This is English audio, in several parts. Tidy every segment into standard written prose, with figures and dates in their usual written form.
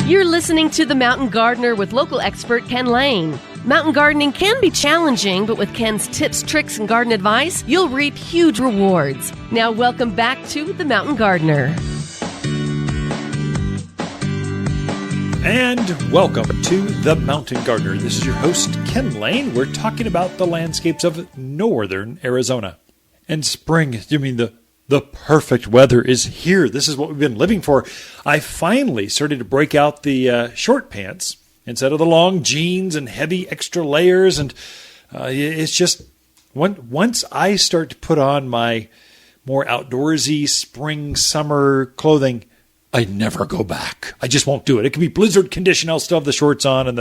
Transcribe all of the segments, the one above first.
You're listening to The Mountain Gardener with local expert Ken Lane. Mountain gardening can be challenging, but with Ken's tips, tricks, and garden advice, you'll reap huge rewards. Now welcome back to The Mountain Gardener. And welcome to The Mountain Gardener. This is your host, Ken Lane. We're talking about the landscapes of northern Arizona. And spring, the perfect weather is here. This is what we've been living for. I finally started to break out the short pants instead of the long jeans and heavy extra layers. And it's just, once I start to put on my more outdoorsy spring, summer clothing, I never go back. I just won't do it. It can be blizzard condition. I'll still have the shorts on and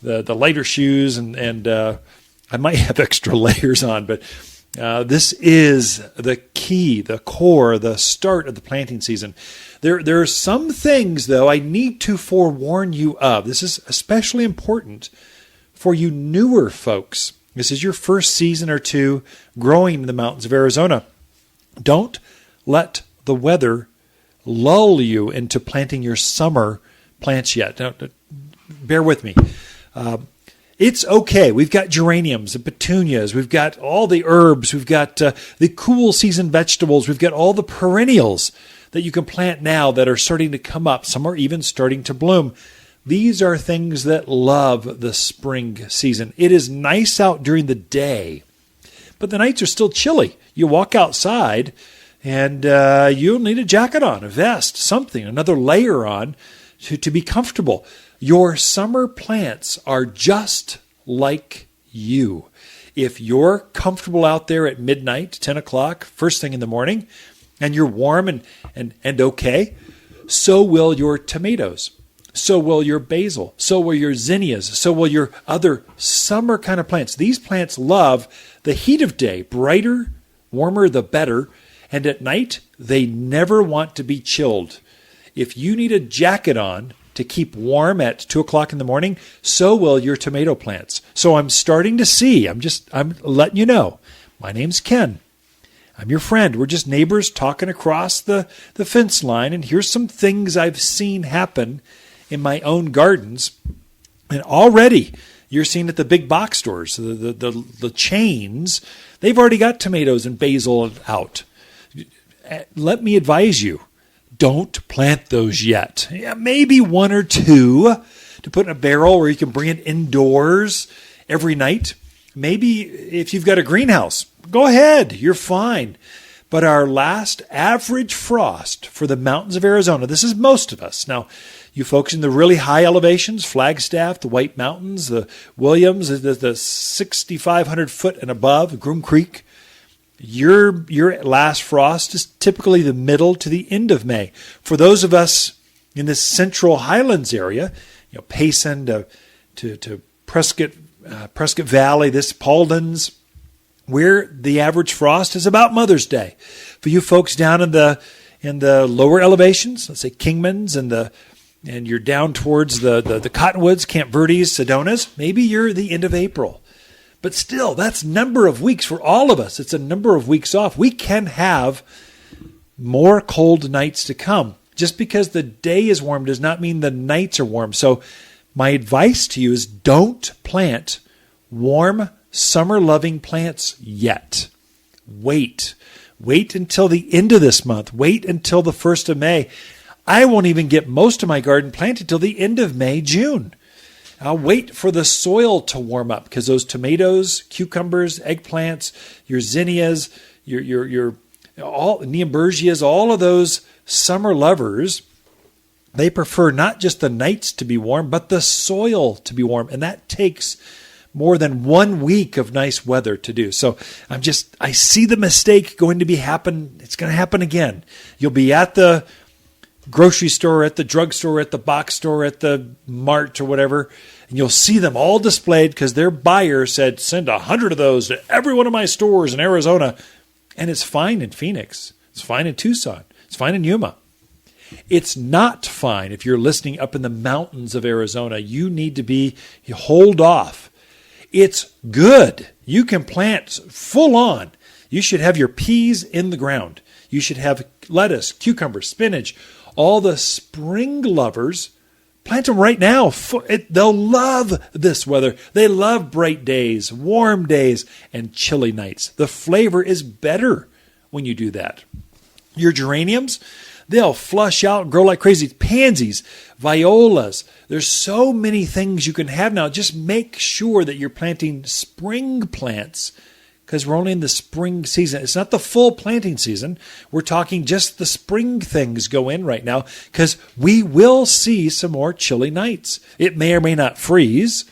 the lighter shoes, and I might have extra layers on, but this is the key, the core, the start of the planting season. There are some things, though, I need to forewarn you of. This is especially important for you newer folks. This is your first season or two growing in the mountains of Arizona. Don't let the weather lull you into planting your summer plants yet. Now, bear with me. It's okay. We've got geraniums and petunias. We've got all the herbs. We've got the cool season vegetables. We've got all the perennials that you can plant now that are starting to come up. Some are even starting to bloom. These are things that love the spring season. It is nice out during the day, but the nights are still chilly. You walk outside and you'll need a jacket on, a vest, something, another layer on to be comfortable. Your summer plants are just like you. If you're comfortable out there at midnight, 10 o'clock, first thing in the morning, and you're warm and okay, so will your tomatoes. So will your basil. So will your zinnias. So will your other summer kind of plants. These plants love the heat of day. Brighter, warmer, the better. And at night, they never want to be chilled. If you need a jacket on to keep warm at 2 o'clock in the morning, so will your tomato plants. So I'm starting to see, I'm letting you know, my name's Ken. I'm your friend. We're just neighbors talking across the fence line, and here's some things I've seen happen in my own gardens. And already you're seeing at the big box stores, the chains, they've already got tomatoes and basil out. Let me advise you, don't plant those yet. Yeah, maybe one or two to put in a barrel where you can bring it indoors every night. Maybe if you've got a greenhouse, go ahead, you're fine. But our last average frost for the mountains of Arizona, this is most of us. Now, you folks in the really high elevations, Flagstaff, the White Mountains, the Williams, the 6,500 foot and above, Groom Creek, your last frost is typically the middle to the end of May. For those of us in the central highlands area, Payson to Prescott Valley, this Pauldens, where the average frost is about Mother's Day. For you folks down in the lower elevations, let's say Kingman's and you're down towards the Cottonwoods, Camp Verdes, Sedonas, maybe you're the end of April. But still, that's number of weeks for all of us. It's a number of weeks off. We can have more cold nights to come. Just because the day is warm does not mean the nights are warm. So my advice to you is don't plant warm, summer-loving plants yet. Wait. Wait until the end of this month. Wait until the 1st of May. I won't even get most of my garden planted till the end of May, June. I'll wait for the soil to warm up because those tomatoes, cucumbers, eggplants, your zinnias, your all neobergias, all of those summer lovers, they prefer not just the nights to be warm, but the soil to be warm. And that takes more than 1 week of nice weather to do. So I see the mistake going to be happen. It's going to happen again. You'll be at the grocery store, at the drugstore, at the box store, at the mart or whatever, and you'll see them all displayed because their buyer said, send 100 of those to every one of my stores in Arizona. And it's fine in Phoenix. It's fine in Tucson. It's fine in Yuma. It's not fine if you're listening up in the mountains of Arizona. You need to hold off. It's good. You can plant full on. You should have your peas in the ground. You should have lettuce, cucumber, spinach. All the spring lovers Plant them right now. They'll love this weather. They love bright days, warm days, and chilly nights. The flavor is better when you do that. Your geraniums, they'll flush out and grow like crazy. Pansies, violas. There's so many things you can have now. Just make sure that you're planting spring plants, because we're only in the spring season. It's not the full planting season. We're talking just the spring things go in right now, because we will see some more chilly nights. It may or may not freeze,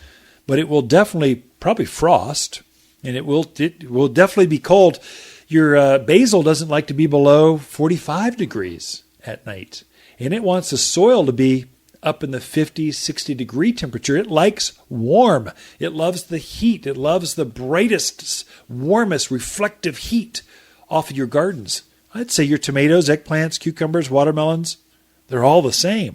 but it will definitely probably frost, and it will definitely be cold. Your basil doesn't like to be below 45 degrees at night, and it wants the soil to be up in the 50, 60 degree temperature. It likes warm. It loves the heat. It loves the brightest, warmest, reflective heat off of your gardens. I'd say your tomatoes, eggplants, cucumbers, watermelons, they're all the same.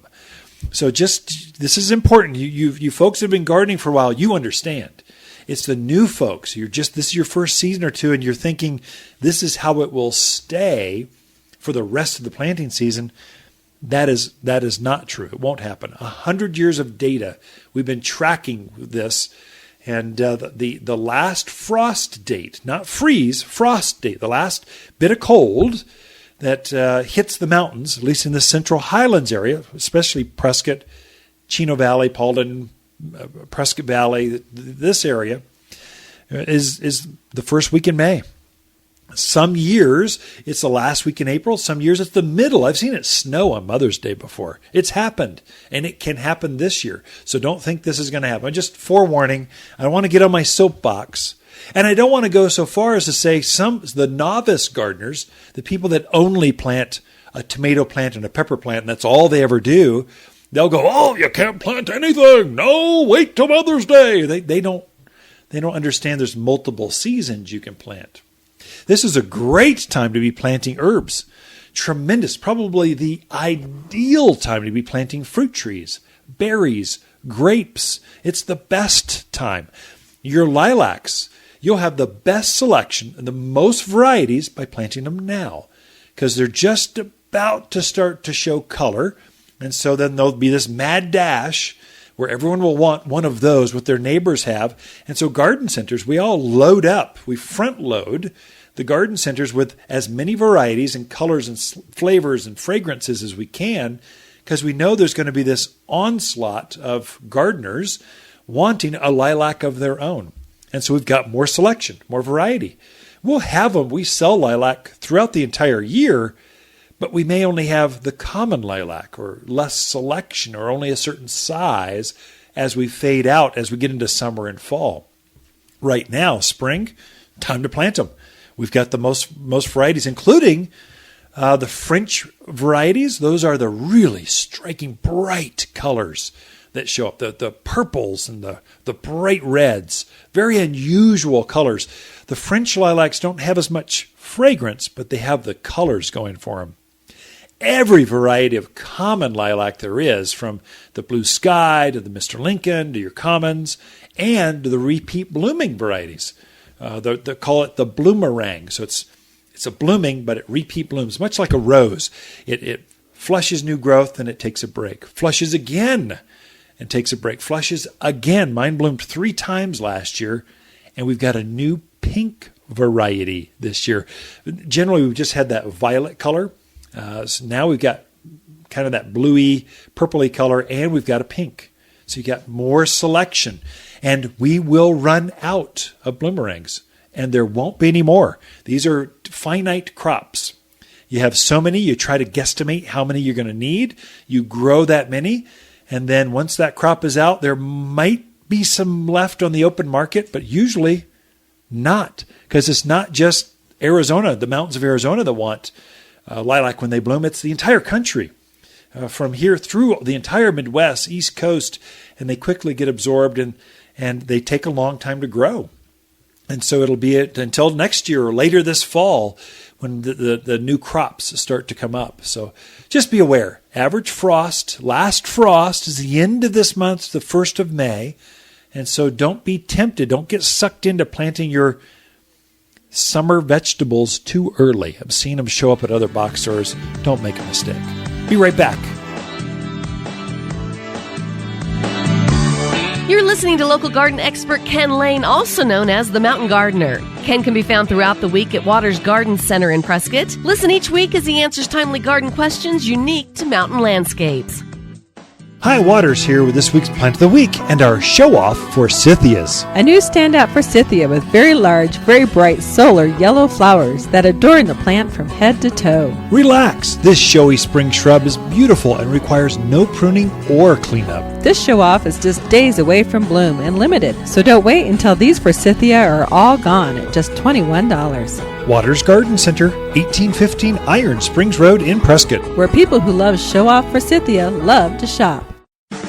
So this is important. You folks have been gardening for a while. You understand. It's the new folks. This is your first season or two, and you're thinking this is how it will stay for the rest of the planting season. That is not true. It won't happen. 100 years of data. We've been tracking this, and the last frost date, not freeze, frost date, the last bit of cold that hits the mountains, at least in the central highlands area, especially Prescott, Chino Valley, Paulden, Prescott Valley, this area, is the first week in May. Some years, it's the last week in April. Some years, it's the middle. I've seen it snow on Mother's Day before. It's happened, and it can happen this year. So don't think this is going to happen. Just forewarning, I don't want to get on my soapbox. And I don't want to go so far as to say the novice gardeners, the people that only plant a tomato plant and a pepper plant, and that's all they ever do, they'll go, oh, you can't plant anything. No, wait till Mother's Day. They don't understand there's multiple seasons you can plant. This is a great time to be planting herbs. Tremendous. Probably the ideal time to be planting fruit trees, berries, grapes. It's the best time. Your lilacs, you'll have the best selection and the most varieties by planting them now, because they're just about to start to show color. And so then there'll be this mad dash where everyone will want one of those, what their neighbors have. And so garden centers, we all load up. We front load the garden centers with as many varieties and colors and flavors and fragrances as we can, because we know there's going to be this onslaught of gardeners wanting a lilac of their own. And so we've got more selection, more variety. We'll have them. We sell lilac throughout the entire year, but we may only have the common lilac or less selection or only a certain size as we fade out as we get into summer and fall. Right now, spring, time to plant them. We've got the most varieties, including the French varieties. Those are the really striking, bright colors that show up. The purples and the bright reds. Very unusual colors. The French lilacs don't have as much fragrance, but they have the colors going for them. Every variety of common lilac there is, from the blue sky to the Mr. Lincoln to your commons and to the repeat blooming varieties. They call it the bloomerang. So it's a blooming, but it repeat blooms, much like a rose. It flushes new growth and it takes a break. Flushes again and takes a break. Flushes again. Mine bloomed 3 times last year, and we've got a new pink variety this year. Generally, we've just had that violet color. So now we've got kind of that bluey, purpley color, and we've got a pink. So you got more selection. And we will run out of bloomerangs, and there won't be any more. These are finite crops. You have so many, you try to guesstimate how many you're going to need. You grow that many, and then once that crop is out, there might be some left on the open market, but usually not, because it's not just Arizona, the mountains of Arizona that want lilac when they bloom. It's the entire country. From here through the entire Midwest, East Coast, and they quickly get absorbed and they take a long time to grow. And so it'll be until next year or later this fall when the new crops start to come up. So just be aware. Average frost, last frost is the end of this month, the 1st of May. And so don't be tempted. Don't get sucked into planting your summer vegetables too early. I've seen them show up at other box stores. Don't make a mistake. Be right back. You're listening to local garden expert Ken Lane, also known as the Mountain Gardener. Ken can be found throughout the week at Waters Garden Center in Prescott. Listen each week as he answers timely garden questions unique to mountain landscapes. Hi, Waters here with this week's Plant of the Week and our show-off forsythias. A new standout forsythia with very large, very bright solar yellow flowers that adorn the plant from head to toe. Relax! This showy spring shrub is beautiful and requires no pruning or cleanup. This show-off is just days away from bloom and limited, so don't wait until these forsythia are all gone at just $21. Waters Garden Center, 1815 Iron Springs Road in Prescott. Where people who love show-off forsythia love to shop.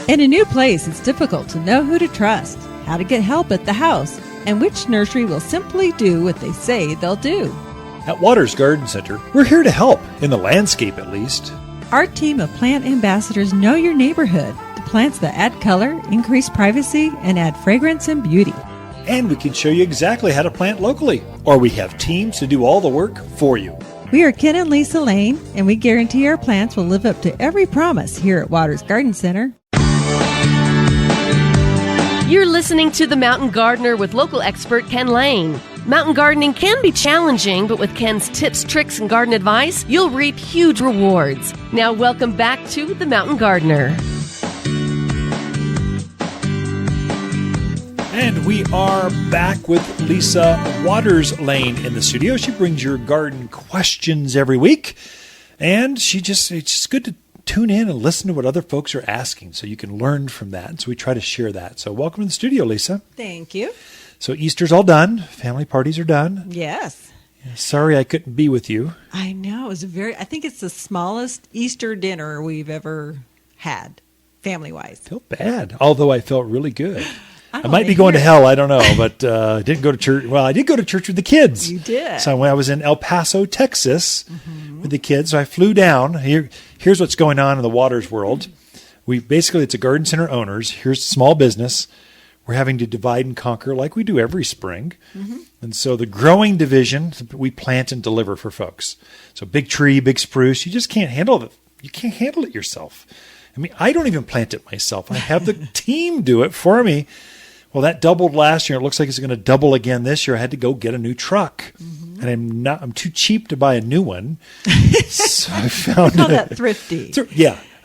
In a new place, it's difficult to know who to trust, how to get help at the house, and which nursery will simply do what they say they'll do. At Waters Garden Center, we're here to help, in the landscape at least. Our team of plant ambassadors know your neighborhood, the plants that add color, increase privacy, and add fragrance and beauty. And we can show you exactly how to plant locally, or we have teams to do all the work for you. We are Ken and Lisa Lane, and we guarantee our plants will live up to every promise here at Waters Garden Center. You're listening to The Mountain Gardener with local expert Ken Lane. Mountain gardening can be challenging, but with Ken's tips, tricks, and garden advice, you'll reap huge rewards. Now welcome back to The Mountain Gardener. And we are back with Lisa Waters Lane in the studio. She brings your garden questions every week. And it's just good to tune in and listen to what other folks are asking so you can learn from that. And so we try to share that. So welcome to the studio, Lisa. Thank you. So Easter's all done. Family parties are done. Yes. Yeah, sorry I couldn't be with you. I know. I think it's the smallest Easter dinner we've ever had, family-wise. I feel bad, although I felt really good. I Oh, might be going to hell. I don't know, but I didn't go to church. Well, I did go to church with the kids. You did. So when I was in El Paso, Texas, with the kids, so I flew down. Here's what's going on in the Waters world. It's a garden center owners. Here's small business. We're having to divide and conquer like we do every spring. And so the growing division, we plant and deliver for folks. So big tree, big spruce, you just can't handle it. You can't handle it yourself. I mean, I don't even plant it myself. I have the team do it for me. Well, that doubled last year. It looks like it's going to double again this year. I had to go get a new truck. And I'm too cheap to buy a new one. So I found call that thrifty.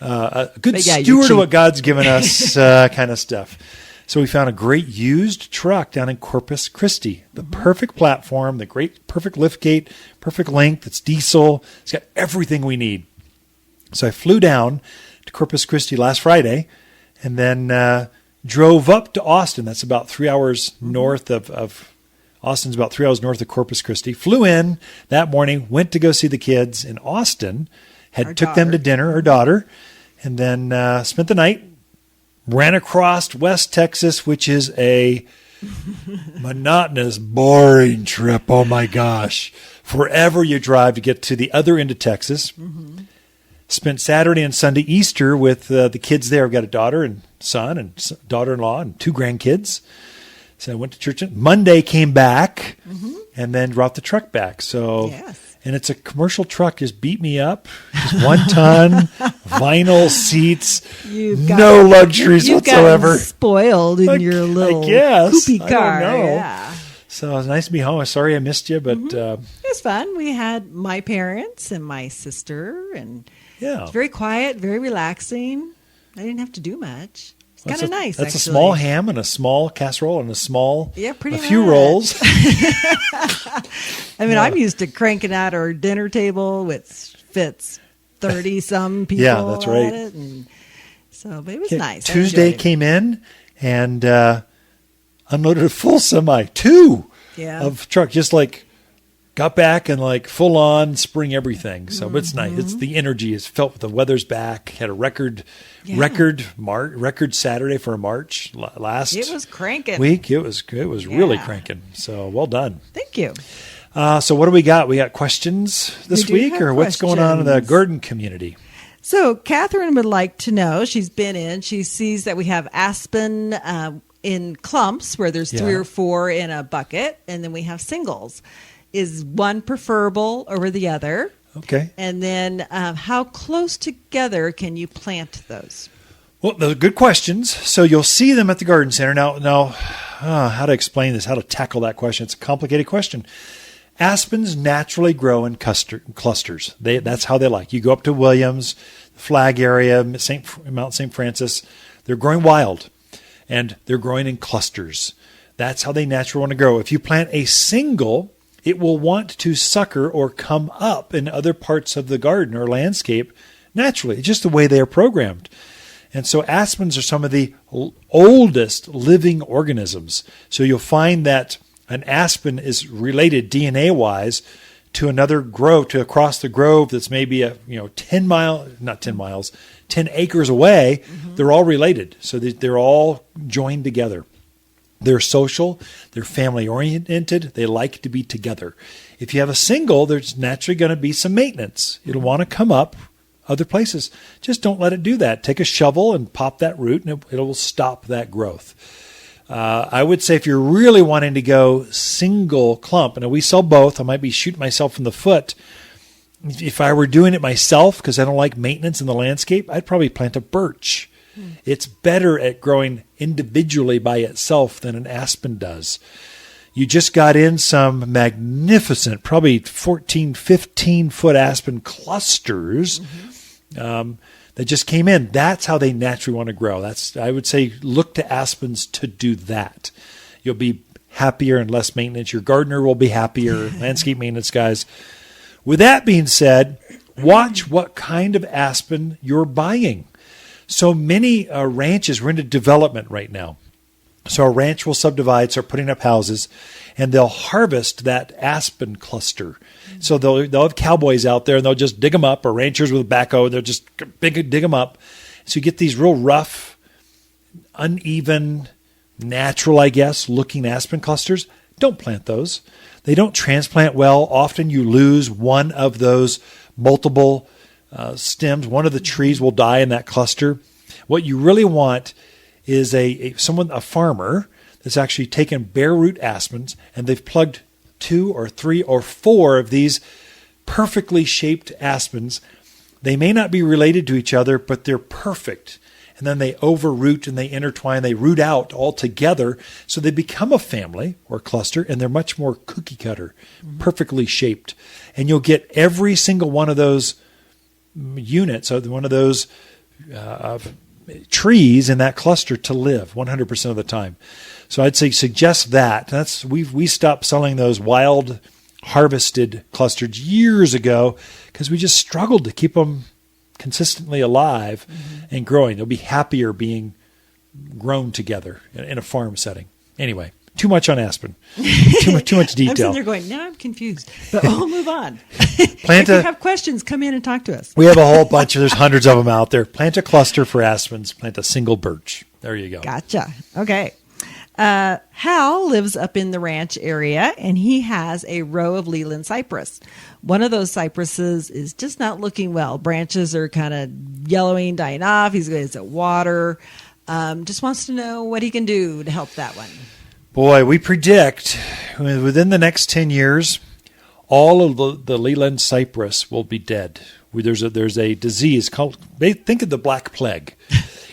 A good steward of what God's given us kind of stuff. So we found a great used truck down in Corpus Christi. The perfect platform, the perfect lift gate, perfect length. It's diesel. It's got everything we need. So I flew down to Corpus Christi last Friday and then drove up to Austin. That's about 3 hours north of Austin's about 3 hours north of Corpus Christi. Flew in that morning, went to go see the kids in Austin, took them to dinner, our daughter, and then spent the night, ran across West Texas, which is a monotonous, boring trip. Oh my gosh. Forever you drive to get to the other end of Texas. Spent Saturday and Sunday Easter with the kids there. I've got a daughter and son and daughter-in-law and 2 grandkids. So I went to church. Monday came back and then brought the truck back. So, and it's a commercial truck. Just beat me up. Just 1 ton, vinyl seats, no luxuries whatsoever. Gotten spoiled in your little poopy car. I don't know. Yeah. So it was nice to be home. I'm sorry I missed you, but it was fun. We had my parents and my sister, and yeah, it's very quiet, very relaxing. I didn't have to do much. It's kind of nice. That's actually. A small ham and a small casserole and a few much. rolls. I mean, I'm used to cranking out our dinner table, which fits 30-some people. Yeah, that's right. At it, and so, but it was nice. Tuesday came in and unloaded a full semi, 2 of truck, just like got back and like full on spring everything. So it's nice. It's the energy is felt with the weather's back. Had a record Saturday for March last. It was cranking week. It was really cranking. So well done. Thank you. So what do we got? We got questions this week, or what's going on in the garden community? So Catherine would like to know. She's been in. She sees that we have aspen in clumps where there's 3 or 4 in a bucket, and then we have singles. Is one preferable over the other? Okay. And then how close together can you plant those? Well, those are good questions. So you'll see them at the garden center. Now, how to explain this, how to tackle that question. It's a complicated question. Aspens naturally grow in clusters. That's how they like. You go up to Williams, Flag area, Mount St. Francis. They're growing wild, and they're growing in clusters. That's how they naturally want to grow. If you plant a single, it will want to sucker or come up in other parts of the garden or landscape naturally. It's just the way they are programmed. And so aspens are some of the oldest living organisms. So you'll find that an aspen is related DNA-wise to another grove, to across the grove that's maybe 10 acres away. Mm-hmm. They're all related. So they're all joined together. They're social, they're family-oriented, they like to be together. If you have a single, there's naturally going to be some maintenance. It'll want to come up other places. Just don't let it do that. Take a shovel and pop that root, and it will stop that growth. I would say if you're really wanting to go single clump, and we sell both, I might be shooting myself in the foot. If I were doing it myself, because I don't like maintenance in the landscape, I'd probably plant a birch. It's better at growing individually by itself than an aspen does. You just got in some magnificent, probably 14, 15-foot aspen clusters that just came in. That's how they naturally want to grow. I would say look to aspens to do that. You'll be happier and less maintenance. Your gardener will be happier, landscape maintenance guys. With that being said, watch what kind of aspen you're buying. So many ranches are into development right now. So a ranch will subdivide, start putting up houses, and they'll harvest that aspen cluster. Mm-hmm. So they'll have cowboys out there, and they'll just dig them up, or ranchers with a backhoe, they'll just dig them up. So you get these real rough, uneven, natural, looking aspen clusters. Don't plant those. They don't transplant well. Often you lose one of those multiple stems. One of the trees will die in that cluster. What you really want is a farmer that's actually taken bare root aspens, and they've plugged 2 or 3 or 4 of these perfectly shaped aspens. They may not be related to each other, but they're perfect. And then they overroot and they intertwine, they root out all together. So they become a family or cluster, and they're much more cookie cutter, perfectly shaped. And you'll get every single one of those units, so one of those trees in that cluster to live 100% of the time. So I'd say suggest that. We stopped selling those wild harvested clusters years ago because we just struggled to keep them consistently alive and growing. They'll be happier being grown together in a farm setting. Anyway, too much on aspen. Too much detail. I'm sitting there going, now I'm confused, but we'll move on. If you have questions, come in and talk to us. We have a whole bunch. There's hundreds of them out there. Plant a cluster for aspens. Plant a single birch. There you go. Gotcha. Okay. Hal lives up in the ranch area, and he has a row of Leyland Cypress. One of those cypresses is just not looking well. Branches are kind of yellowing, dying off. He's at water. Just wants to know what he can do to help that one. Boy, we predict within the next 10 years, all of the Leyland Cypress will be dead. There's a disease called, think of the Black Plague.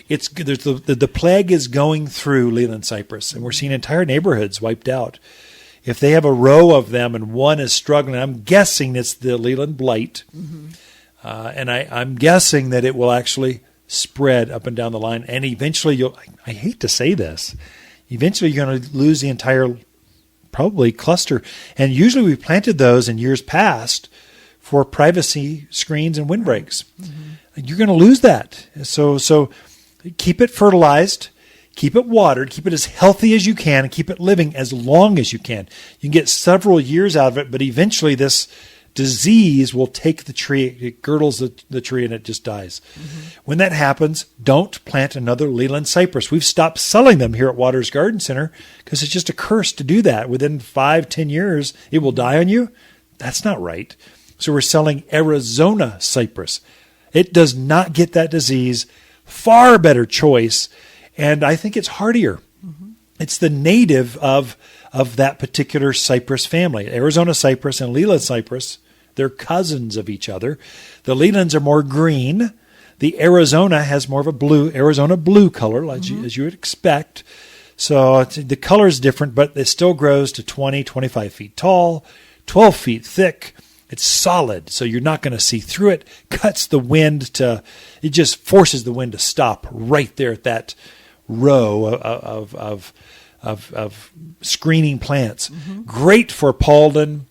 The plague is going through Leyland Cypress, and we're seeing entire neighborhoods wiped out. If they have a row of them and one is struggling, I'm guessing it's the Leyland blight. And I'm guessing that it will actually spread up and down the line. And eventually I hate to say this, eventually you're going to lose the entire probably cluster. And usually we planted those in years past for privacy screens and windbreaks. You're going to lose that. So keep it fertilized, keep it watered, keep it as healthy as you can, and keep it living as long as you can. You can get several years out of it, but eventually this disease will take the tree, it girdles the tree, and it just dies. When that happens, don't plant another Leyland Cypress. We've stopped selling them here at Waters Garden Center because it's just a curse to do that. Within 5-10 years, it will die on you. That's not right. So we're selling Arizona cypress. It does not get that disease. Far better choice, and I think it's hardier. It's the native of that particular cypress family. Arizona cypress and Leyland cypress, they're cousins of each other. The Leylands are more green. The Arizona has more of a Arizona blue color, as you would expect. So the color is different, but it still grows to 20, 25 feet tall, 12 feet thick. It's solid, so you're not going to see through it. It just forces the wind to stop right there at that row of screening plants. Great for Paulden,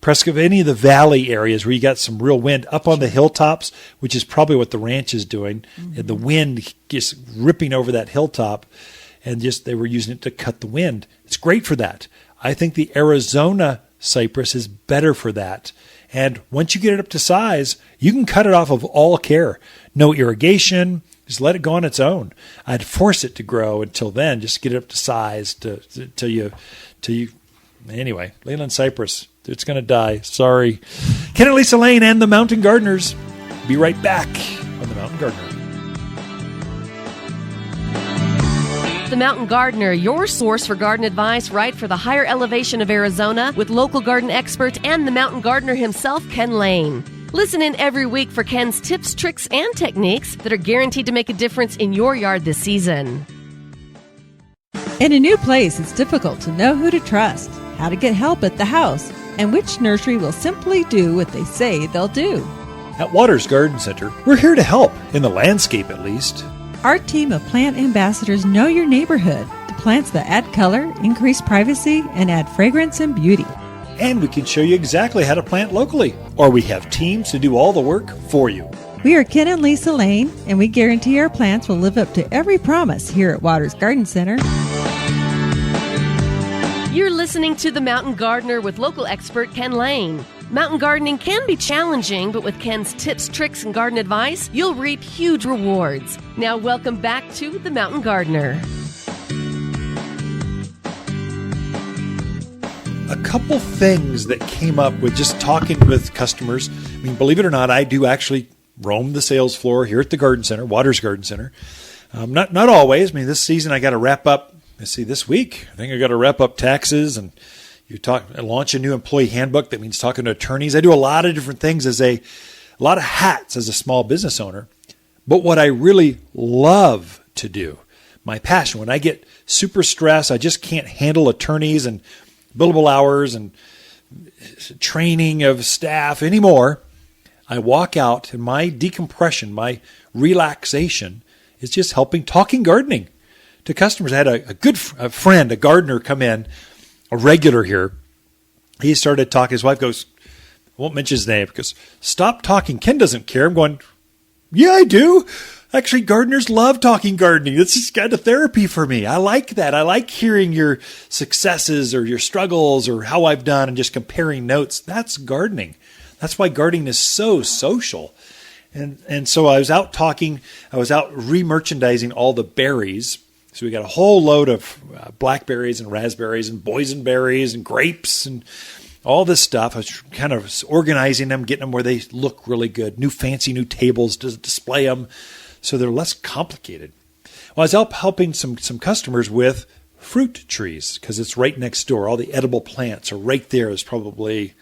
Prescott, any of the valley areas where you got some real wind up on the hilltops, which is probably what the ranch is doing. And the wind just ripping over that hilltop, and they were using it to cut the wind. It's great for that. I think the Arizona cypress is better for that. And once you get it up to size, you can cut it off of all care. No irrigation. Just let it go on its own. I'd force it to grow until then. Just get it up to size till you. Anyway, Leyland Cypress, it's going to die. Sorry. Ken and Lisa Lane and the Mountain Gardeners. Be right back on the Mountain Gardener. The Mountain Gardener, your source for garden advice right for the higher elevation of Arizona with local garden expert and the Mountain Gardener himself, Ken Lane. Listen in every week for Ken's tips, tricks, and techniques that are guaranteed to make a difference in your yard this season. In a new place, it's difficult to know who to trust, how to get help at the house, and which nursery will simply do what they say they'll do. At Waters Garden Center, we're here to help, in the landscape at least. Our team of plant ambassadors know your neighborhood, the plants that add color, increase privacy, and add fragrance and beauty. And we can show you exactly how to plant locally, or we have teams to do all the work for you. We are Ken and Lisa Lane, and we guarantee our plants will live up to every promise here at Waters Garden Center. You're listening to The Mountain Gardener with local expert Ken Lane. Mountain gardening can be challenging, but with Ken's tips, tricks, and garden advice, you'll reap huge rewards. Now welcome back to The Mountain Gardener. A couple things that came up with just talking with customers. I mean, believe it or not, I do actually roam the sales floor here at the Garden Center, Waters Garden Center. Not always. I mean, this season I got to wrap up. Let's see, this week I think I got to wrap up taxes and launch a new employee handbook. That means talking to attorneys. I do a lot of different things a lot of hats as a small business owner. But what I really love to do, my passion, when I get super stressed, I just can't handle attorneys and billable hours and training of staff anymore. I walk out, and my decompression, my relaxation is just talking gardening to customers. I had a friend, a gardener, come in, a regular here. He started talking. His wife goes, I won't mention his name because stop talking. Ken doesn't care. I'm going, yeah, I do. Actually, gardeners love talking gardening. It's just kind of therapy for me. I like that. I like hearing your successes or your struggles or how I've done and just comparing notes. That's gardening. That's why gardening is so social. And so I was out talking. I was out re-merchandising all the berries. So we got a whole load of blackberries and raspberries and boysenberries and grapes and all this stuff. I was kind of organizing them, getting them where they look really good. Fancy new tables to display them so they're less complicated. Well, I was out helping some customers with fruit trees because it's right next door. All the edible plants are right there. There's probably,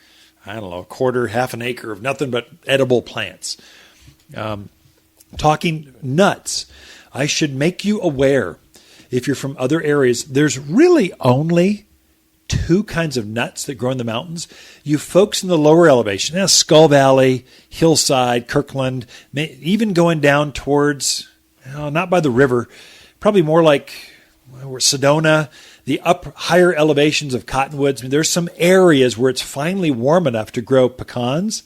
a quarter, half an acre of nothing but edible plants. Talking nuts. I should make you aware, if you're from other areas, there's really only two kinds of nuts that grow in the mountains. You folks in the lower elevation, Skull Valley, Hillside, Kirkland, even going down towards, not by the river, probably more like Sedona, the higher elevations of cottonwoods. I mean, there's some areas where it's finally warm enough to grow pecans.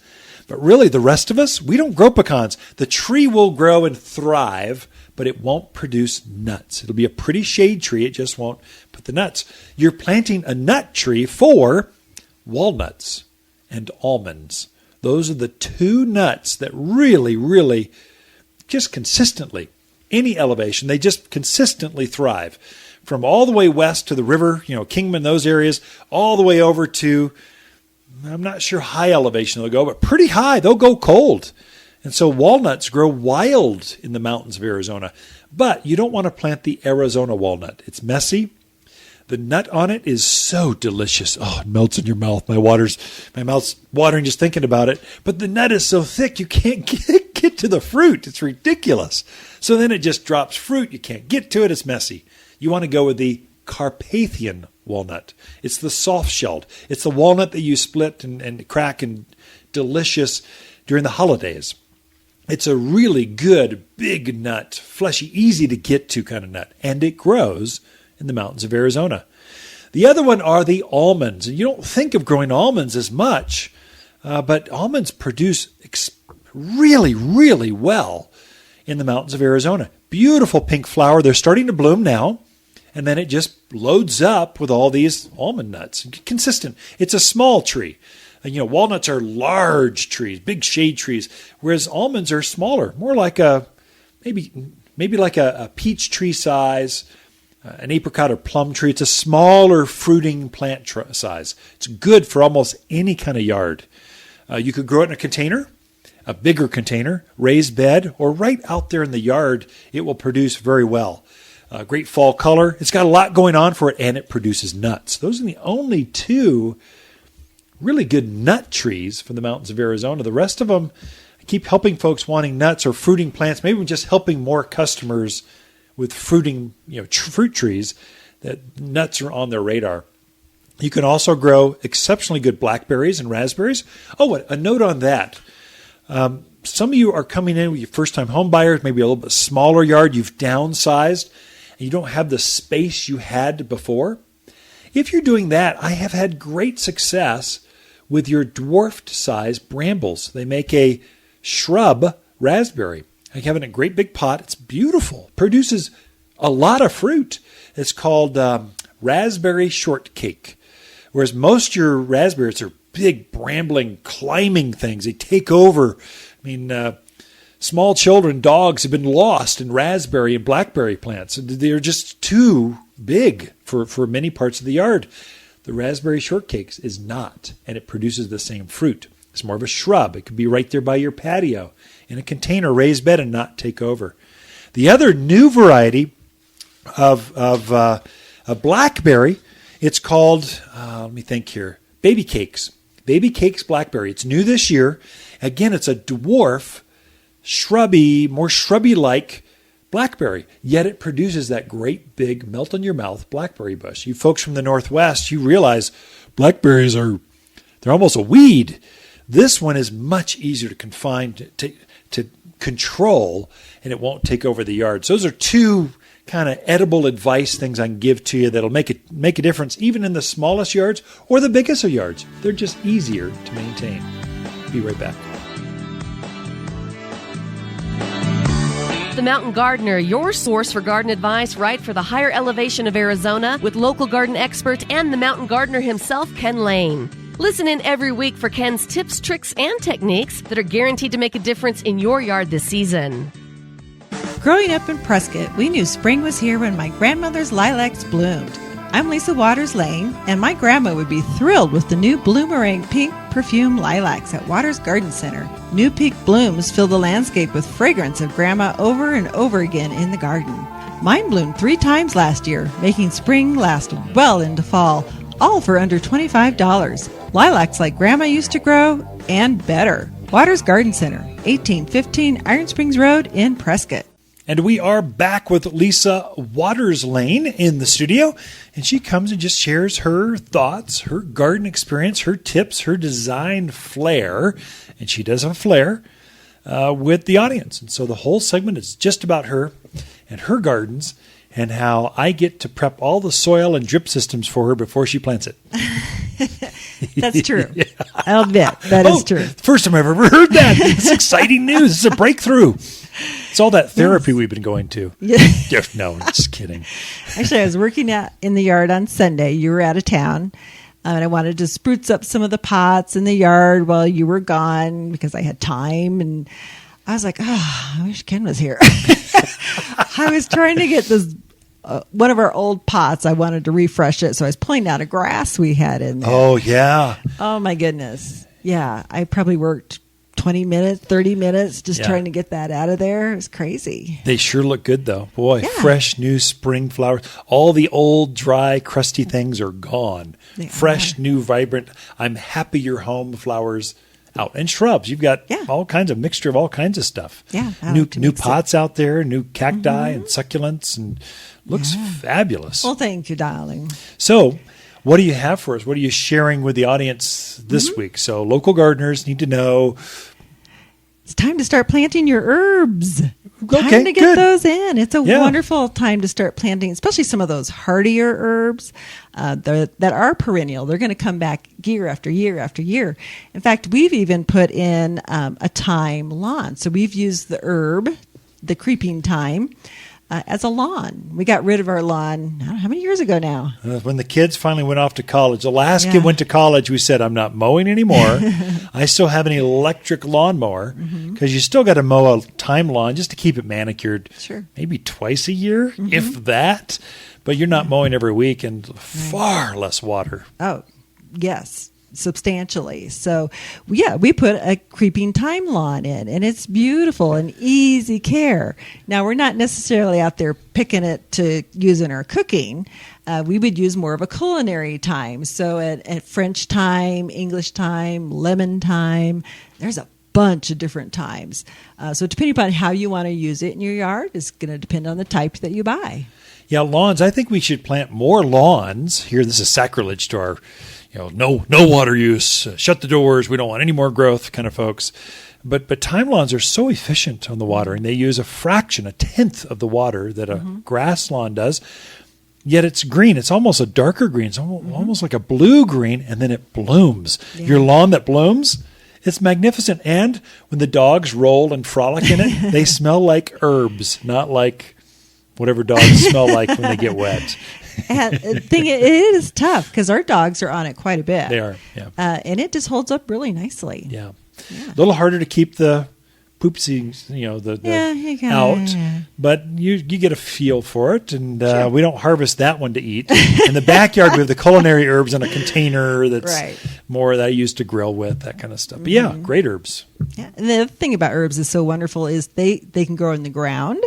But really, the rest of us, we don't grow pecans. The tree will grow and thrive, but it won't produce nuts. It'll be a pretty shade tree. It just won't put the nuts. You're planting a nut tree for walnuts and almonds. Those are the two nuts that really, really, just consistently, any elevation, they just consistently thrive. From all the way west to the river, Kingman, those areas, all the way over to, I'm not sure high elevation they'll go, but pretty high. They'll go cold. And so walnuts grow wild in the mountains of Arizona. But you don't want to plant the Arizona walnut. It's messy. The nut on it is so delicious. Oh, it melts in your mouth. My mouth's watering just thinking about it. But the nut is so thick you can't get to the fruit. It's ridiculous. So then it just drops fruit. You can't get to it. It's messy. You want to go with the Carpathian walnut. It's the soft-shelled. It's the walnut that you split and crack, and delicious during the holidays. It's a really good, big nut, fleshy, easy to get to kind of nut, and it grows in the mountains of Arizona. The other one are the almonds. And you don't think of growing almonds as much, but almonds produce really, really well in the mountains of Arizona. Beautiful pink flower. They're starting to bloom now. And then it just loads up with all these almond nuts. Consistent. It's a small tree. Walnuts are large trees, big shade trees, whereas almonds are smaller, more like maybe like a peach tree size, an apricot or plum tree. It's a smaller fruiting plant size. It's good for almost any kind of yard. You could grow it in a container, a bigger container, raised bed, or right out there in the yard. It will produce very well. Great fall color. It's got a lot going on for it, and it produces nuts. Those are the only two really good nut trees from the mountains of Arizona. The rest of them, I keep helping folks wanting nuts or fruiting plants, maybe just helping more customers with fruiting, fruit trees, that nuts are on their radar. You can also grow exceptionally good blackberries and raspberries. Oh, a note on that. Some of you are coming in with your first-time home buyers, maybe a little bit smaller yard. You've downsized, and you don't have the space you had before. If you're doing that, I have had great success with your dwarfed size brambles. They make a shrub raspberry. I have it in a great big pot. It's beautiful. Produces a lot of fruit. It's called raspberry shortcake. Whereas most of your raspberries are big, brambling, climbing things. They take over. Small children, dogs have been lost in raspberry and blackberry plants. They're just too big for many parts of the yard. The raspberry shortcakes is not, and it produces the same fruit. It's more of a shrub. It could be right there by your patio in a container, raised bed, and not take over. The other new variety of blackberry, it's called, let me think here, baby cakes. Baby cakes blackberry. It's new this year. Again, it's a dwarf, shrubby, more shrubby-like blackberry, yet it produces that great big melt-in-your-mouth blackberry bush. You folks from the Northwest, you realize blackberries they're almost a weed. This one is much easier to confine, to control, and it won't take over the yard. So those are two kind of edible advice things I can give to you that'll make a difference even in the smallest yards or the biggest of yards. They're just easier to maintain. Be right back. The Mountain Gardener, your source for garden advice right for the higher elevation of Arizona, with local garden expert and the Mountain Gardener himself, Ken Lane. Listen in every week for Ken's tips, tricks, and techniques that are guaranteed to make a difference in your yard this season. Growing up in Prescott, we knew spring was here when my grandmother's lilacs bloomed. I'm Lisa Waters Lane, and my grandma would be thrilled with the new Bloomerang Pink Perfume Lilacs at Waters Garden Center. New pink blooms fill the landscape with fragrance of Grandma over and over again in the garden. Mine bloomed 3 times last year, making spring last well into fall, all for under $25. Lilacs like Grandma used to grow, and better. Waters Garden Center, 1815 Iron Springs Road in Prescott. And we are back with Lisa Waters Lane in the studio, and she comes and just shares her thoughts, her garden experience, her tips, her design flair, and she does have a flair with the audience. And so the whole segment is just about her and her gardens and how I get to prep all the soil and drip systems for her before she plants it. That's true. Yeah. I'll admit that is true. First time I've ever heard that. It's exciting news. It's a breakthrough. It's all that therapy we've been going to. Yeah. No, just kidding. Actually, I was working out in the yard on Sunday. You were out of town. And I wanted to spruce up some of the pots in the yard while you were gone because I had time. And I was like, I wish Ken was here. I was trying to get this one of our old pots. I wanted to refresh it. So I was pulling out a grass we had in there. Oh, yeah. Oh, my goodness. Yeah, I probably worked 20 minutes, 30 minutes, just Yeah. trying to get that out of there. It's crazy. They sure look good, though. Boy, Yeah. fresh, new spring flowers. All the old, dry, crusty things are gone. They Fresh, are. new, vibrant, I'm happy you're home flowers out. And shrubs. You've got Yeah. all kinds of mixture of all kinds of stuff. Yeah, I New like to new mix it. pots out there, new cacti and succulents, and looks fabulous. Well, thank you, darling. So, what do you have for us? What are you sharing with the audience this week? So, local gardeners need to know. It's time to start planting your herbs. Okay, Time to get good. those in. It's a Yeah. wonderful time to start planting, especially some of those hardier herbs that are perennial. They're going to come back year after year after year. In fact, we've even put in a thyme lawn. So we've used the herb, the creeping thyme, as a lawn. We got rid of our lawn, I don't know, how many years ago now? When the kids finally went off to college, the last Yeah. kid went to college, we said, I'm not mowing anymore. I still have an electric lawnmower because you still got to mow a thyme lawn just to keep it manicured. Sure. Maybe twice a year, if that. But you're not mowing every week and far less water. Oh, yes, substantially. So, yeah, we put a creeping thyme lawn in, and it's beautiful and easy care. Now, we're not necessarily out there picking it to use in our cooking. We would use more of a culinary thyme. So, at French thyme, English thyme, lemon thyme, there's a bunch of different thymes. So, depending upon how you want to use it in your yard, is going to depend on the type that you buy. Yeah, lawns. I think we should plant more lawns. Here, this is sacrilege to our, no water use. Shut the doors. We don't want any more growth kind of folks. But thyme lawns are so efficient on the watering. They use a fraction, a tenth of the water that a grass lawn does. Yet it's green. It's almost a darker green. It's almost like a blue green, and then it blooms. Yeah. Your lawn that blooms, it's magnificent. And when the dogs roll and frolic in it, they smell like herbs, not like whatever dogs smell like when they get wet. And the thing, it is tough because our dogs are on it quite a bit. They are, yeah. And it just holds up really nicely. Yeah. A little harder to keep the poopsie, you kinda, out, yeah. but you get a feel for it, and we don't harvest that one to eat. In the backyard, we have the culinary herbs in a container that's Right. more that I used to grill with, that kind of stuff. But yeah, great herbs. Yeah. And the other thing about herbs is so wonderful is they can grow in the ground.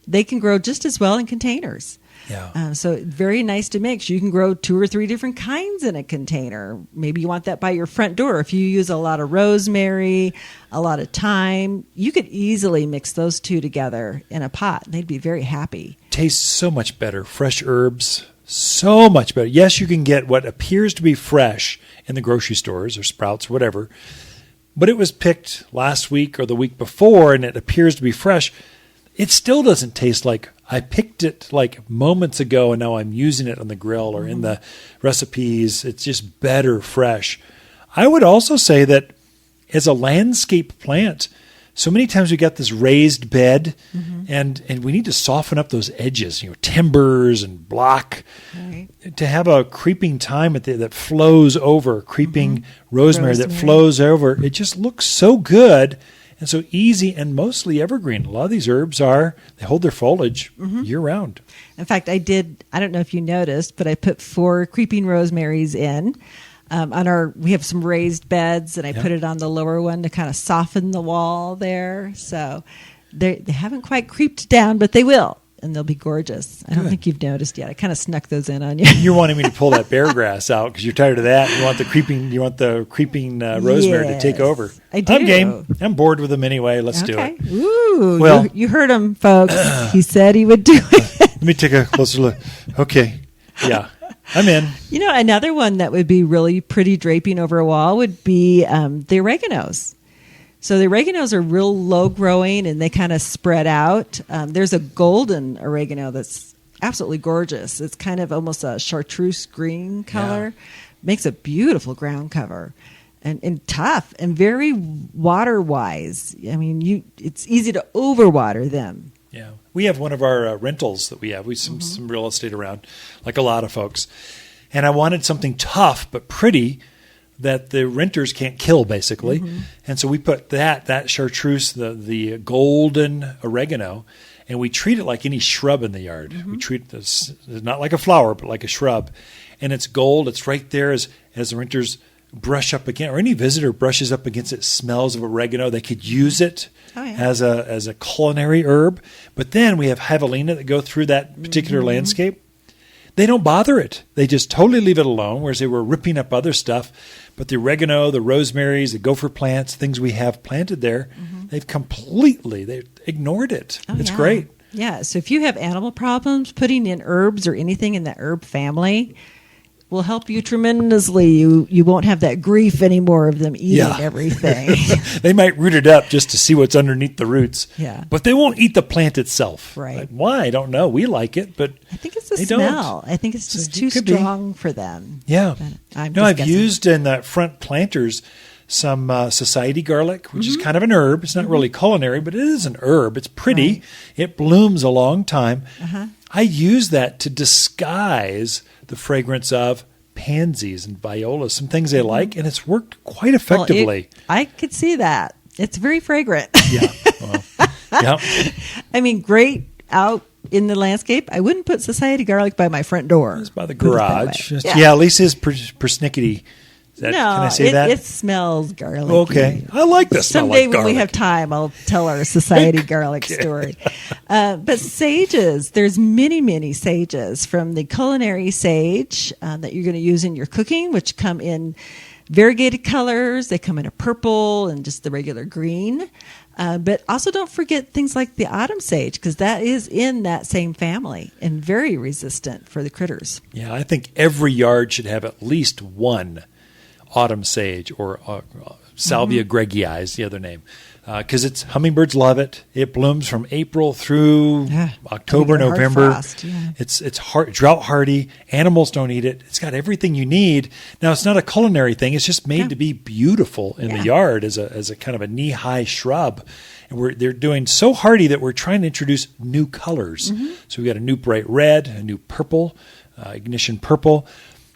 They can grow just as well in containers. Yeah. So very nice to mix. You can grow 2 or 3 different kinds in a container. Maybe you want that by your front door. If you use a lot of rosemary, a lot of thyme, you could easily mix those two together in a pot. They'd be very happy. Tastes so much better. Fresh herbs, so much better. Yes, you can get what appears to be fresh in the grocery stores or Sprouts or whatever, but it was picked last week or the week before, and it appears to be fresh. It still doesn't taste like I picked it like moments ago and now I'm using it on the grill or in the recipes. It's just better fresh. I would also say that as a landscape plant, so many times we got this raised bed and we need to soften up those edges, timbers and block. Right. To have a creeping thyme that flows over, creeping rosemary that Rosemary. flows over, it just looks so good. And so easy and mostly evergreen. A lot of these herbs they hold their foliage year round. In fact, I don't know if you noticed, but I put 4 creeping rosemaries in. We have some raised beds, and I put it on the lower one to kind of soften the wall there. So they haven't quite creeped down, but they will, and they'll be gorgeous. I don't think you've noticed yet. I kind of snuck those in on you. You're wanting me to pull that bear grass out because you're tired of that. You want the creeping rosemary to take over. I do. I'm game. I'm bored with them anyway. Let's do Okay. it. Ooh, Well- you heard him, folks. He said he would do it. Let me take a closer look. Okay. Yeah. I'm in. Another one that would be really pretty draping over a wall would be the oreganos. So the oreganos are real low growing and they kind of spread out. There's a golden oregano that's absolutely gorgeous. It's kind of almost a chartreuse green color. Makes a beautiful ground cover. And tough and very water wise. I mean, it's easy to overwater them. Yeah. We have one of our rentals that we have. We have some real estate around, like a lot of folks. And I wanted something tough but pretty that the renters can't kill, basically. And so we put that chartreuse, the golden oregano, and we treat it like any shrub in the yard. We treat this not like a flower, but like a shrub. And it's gold. It's right there as the renters brush up against, or any visitor brushes up against it, smells of oregano, they could use it as a culinary herb. But then we have javelina that go through that particular landscape. They don't bother it. They just totally leave it alone, whereas they were ripping up other stuff. But the oregano, the rosemaries, the gopher plants, things we have planted there, they've ignored it. It's great. Yeah, so if you have animal problems, putting in herbs or anything in that herb family will help you tremendously. You won't have that grief anymore of them eating everything. They might root it up just to see what's underneath the roots. Yeah. But they won't eat the plant itself. Right. Like, why? I don't know. We like it, but I think it's the smell. I think it's just too strong for them. Yeah. I've guessing. used in the front planters some society garlic, which is kind of an herb. It's not really culinary, but it is an herb. It's pretty. Right. It blooms a long time. I use that to disguise the fragrance of pansies and violas, some things they like, and it's worked quite effectively. I could see that. It's very fragrant. Yeah. Well, I mean, great out in the landscape. I wouldn't put society garlic by my front door. It's by the garage. At least it's persnickety. Can I say that? It smells garlicky. Okay. I like this. Someday when we have time, I'll tell our society garlic story. But sages, there's many sages, from the culinary sage that you're going to use in your cooking, which come in variegated colors. They come in a purple and just the regular green. But also don't forget things like the autumn sage, because that is in that same family and very resistant for the critters. Yeah, I think every yard should have at least one autumn sage, or Salvia gregii is the other name, because hummingbirds love it. It blooms from April through October, November. It's drought hardy. Animals don't eat it. It's got everything you need. Now, it's not a culinary thing. It's just made to be beautiful in the yard as a kind of a knee-high shrub. And they're doing so hardy that we're trying to introduce new colors. So we got a new bright red, a new purple, ignition purple.